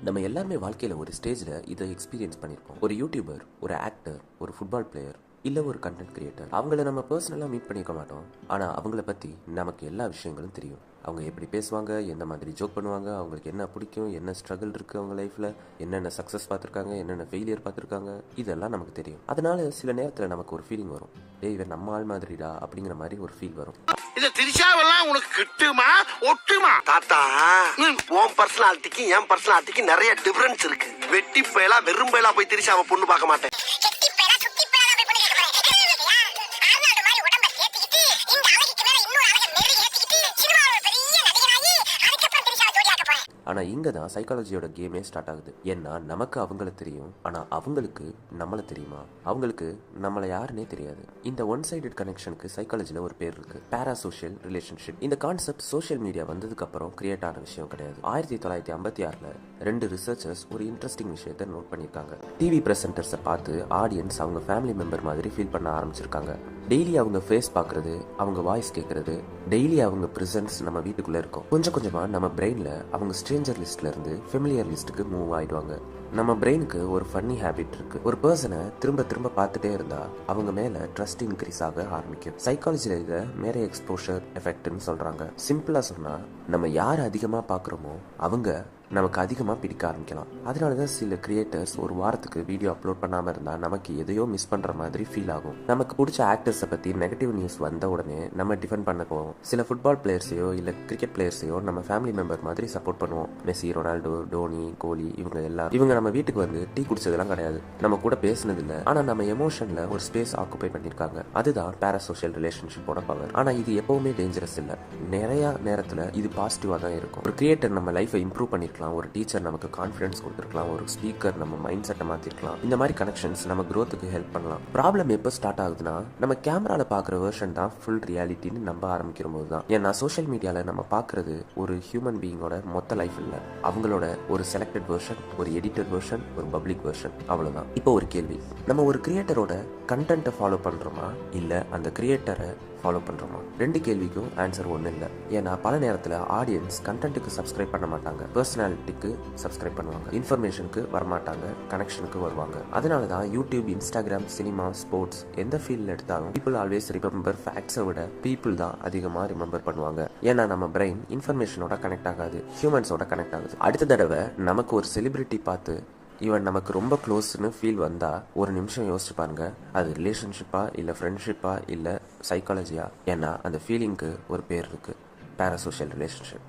நம்ம எல்லாருமே வாழ்க்கையில் ஒரு ஸ்டேஜில் இதை எக்ஸ்பீரியன்ஸ் பண்ணியிருப்போம். ஒரு யூடியூபர், ஒரு ஆக்டர், ஒரு ஃபுட்பால் பிளேயர், இல்லை ஒரு கண்டென்ட் கிரியேட்டர். அவங்கள நம்ம பர்சனலாக மீட் பண்ணியிருக்க மாட்டோம். ஆனால் அவங்கள பற்றி நமக்கு எல்லா விஷயங்களும் தெரியும். அவங்க எப்படி பேசுவாங்க, எந்த மாதிரி ஜோக் பண்ணுவாங்க, அவங்களுக்கு என்ன பிடிக்கும், என்ன ஸ்ட்ரகிள் இருக்குது அவங்க லைஃப்பில், என்னென்ன சக்ஸஸ் பார்த்துருக்காங்க, என்னென்ன ஃபெயிலியர் பார்த்துருக்காங்க, இதெல்லாம் நமக்கு தெரியும். அதனால சில நேரத்தில் நமக்கு ஒரு ஃபீலிங் வரும், டேய் இவன் நம்ம ஆள் மாதிரிடா அப்படிங்கிற மாதிரி ஒரு ஃபீல் வரும். இது திரிஷாவெல்லாம் உனக்கு கிட்டுமா ஒட்டுமா தாத்தா? உன் பர்சனாலிட்டிக்கு என் பர்சனாலிட்டிக்கு நிறைய டிஃபரன்ஸ் இருக்கு. வெட்டி பயலா வெறும் பயலா போய் திரிஷாவை பொண்ணு பார்க்க மாட்டேன். ஆனால் இங்கே தான் சைக்காலஜியோட கேமே ஸ்டார்ட் ஆகுது. ஏன்னா நமக்கு அவங்கள தெரியும், ஆனால் அவங்களுக்கு நம்மளை தெரியுமா? அவங்களுக்கு நம்மளை யாருன்னே தெரியாது. இந்த ஒன் சைடட் கனெக்ஷனுக்கு சைக்காலஜியில் ஒரு பேர் இருக்கு, பேராசோஷியல் ரிலேஷன்ஷிப். இந்த கான்செப்ட் சோஷியல் மீடியா வந்ததுக்கு அப்புறம் கிரியேட் ஆன விஷயம் கிடையாது. 1956 2 ரிசர்ச்சர்ஸ் ஒரு இன்ட்ரெஸ்டிங் விஷயத்தை நோட் பண்ணியிருக்காங்க. டிவி பிரசன்டர்ஸை பார்த்து ஆடியன்ஸ் அவங்க ஃபேமிலி மெம்பர் மாதிரி ஃபீல் பண்ண ஆரம்பிச்சிருக்காங்க. டெய்லி அவங்க ஃபேஸ் பார்க்கறது, அவங்க வாய்ஸ் கேட்கறது, டெய்லி அவங்க ப்ரெசன்ஸ் நம்ம வீட்டுக்குள்ளே இருக்கும். கொஞ்சம் கொஞ்சமாக நம்ம பிரெயினில் அவங்க ஸ்ட்ரேஞ்சர் லிஸ்ட்ல இருந்து ஃபெமிலியர் லிஸ்ட்டுக்கு மூவ் ஆயிடுவாங்க. நம்ம பிரெயினுக்கு ஒரு ஃபன்னி ஹேபிட் இருக்கு. ஒரு பர்சனை திரும்ப திரும்ப பார்த்துட்டே இருந்தா அவங்க மேல ட்ரஸ்ட் இன்க்ரீஸ் ஆக ஆரம்பிக்கும். சைக்காலஜில இதை மேரே எக்ஸ்போஷர் எஃபெக்ட்னு சொல்றாங்க. சிம்பிளா சொன்னா, நம்ம யார் அதிகமா பார்க்குறோமோ அவங்க நமக்கு அதிகமாக பிடிக்க ஆரம்பிக்கலாம். அதனால தான் சில கிரியேட்டர்ஸ் ஒரு வாரத்துக்கு வீடியோ அப்லோட் பண்ணாமல் இருந்தால் நமக்கு எதையோ மிஸ் பண்ணுற மாதிரி ஃபீல் ஆகும். நமக்கு பிடிச்ச ஆக்டர்ஸை பற்றி நெகட்டிவ் நியூஸ் வந்த உடனே நம்ம டிஃபெண்ட் பண்ண போவோம். சில ஃபுட்பால் பிளேயர்ஸையோ இல்லை கிரிக்கெட் பிளேயர்ஸையோ நம்ம ஃபேமிலி மெம்பர் மாதிரி சப்போர்ட் பண்ணுவோம். மெஸ்ஸி, ரொனால்டோ, டோனி, கோலி, இவங்க நம்ம வீட்டுக்கு வந்து டீ குடிச்சதெல்லாம் கிடையாது, நம்ம கூட பேசினது இல்லை. ஆனால் நம்ம எமோஷனில் ஒரு ஸ்பேஸ் ஆக்குபை பண்ணியிருக்காங்க. அதுதான் பேராசோஷியல் ரிலேஷன்ஷிப்போட பவர். ஆனால் இது எப்பவுமே டேஞ்சரஸ் இல்லை. நிறைய நேரத்தில் இது பாசிட்டிவாக தான் இருக்கும். ஒரு கிரியேட்டர் நம்ம லைஃபை இம்ப்ரூவ் பண்ணியிருக்கலாம், ஒரு டீச்சர் நமக்கு கான்ஃபிடன்ஸ் கொடுத்துருக்கலாம், ஒரு ஸ்பீக்கர் நம்ம மைண்ட் செட்டை மாற்றிருக்கலாம். இந்த மாதிரி கனெக்ஷன்ஸ் நம்ம க்ரோத்துக்கு ஹெல்ப் பண்ணலாம். ப்ராப்ளம் எப்போ ஸ்டார்ட் ஆகுதுன்னா, நம்ம கேமரால பார்க்குற வெர்ஷன் தான் ஃபுல் ரியாலிட்டின்னு நம்ப ஆரம்பிக்கிற போது தான். ஏன்னா சோஷியல் மீடியாவில் நம்ம பார்க்குறது ஒரு ஹியூமன் பீயிங்கோட மொத்த லைஃப் இல்லை, அவங்களோட ஒரு செலக்டட் வெர்ஷன், ஒரு எடிட்டட் வெர்ஷன், ஒரு பப்ளிக் வெர்ஷன், அவ்வளோதான். இப்போ ஒரு கேள்வி, நம்ம ஒரு கிரியேட்டரோட கண்டென்ட்டை ஃபாலோ பண்ணுறோமா இல்லை அந்த கிரியேட்டரை ஃபாலோ பண்ணுறோமா? 2 கேள்விக்கும் ஆன்சர் ஒன்றும் இல்லை. ஏன்னா பல நேரத்தில் ஆடியன்ஸ் கண்டென்ட்டுக்கு சப்ஸ்கிரைப் பண்ண மாட்டாங்க, பர்சனாலிட்டிக்கு சப்ஸ்கிரைப் பண்ணுவாங்க, இன்ஃபர்மேஷனுக்கு வரமாட்டாங்க, கனெக்ஷனுக்கு வருவாங்க. அதனால தான் யூடியூப், இன்ஸ்டாகிராம், சினிமா, ஸ்போர்ட்ஸ் எந்த ஃபீல்டில் எடுத்தாலும் பீப்புள் ஆல்வேஸ் ரிமெம்பர் ஃபேக்ட்ஸை விட பீப்புள் தான் அதிகமாக ரிமெம்பர் பண்ணுவாங்க. ஏன்னா நம்ம பிரெயின் இன்ஃபர்மேஷனோட கனெக்ட் ஆகாது, ஹியூமன்ஸோட கனெக்ட் ஆகுது. அடுத்த தடவை நமக்கு ஒரு செலிபிரிட்டி பார்த்து இவன் நமக்கு ரொம்ப க்ளோஸ்னு ஃபீல் வந்தால் ஒரு நிமிஷம் யோசிச்சு பாருங்க, அது ரிலேஷன்ஷிப்பா இல்லை ஃப்ரெண்ட்ஷிப்பா இல்லை சைக்காலஜியா? ஏன்னா அந்த ஃபீலிங்க்கு ஒரு பேர் இருக்குது, பேராசோஷியல் ரிலேஷன்ஷிப்.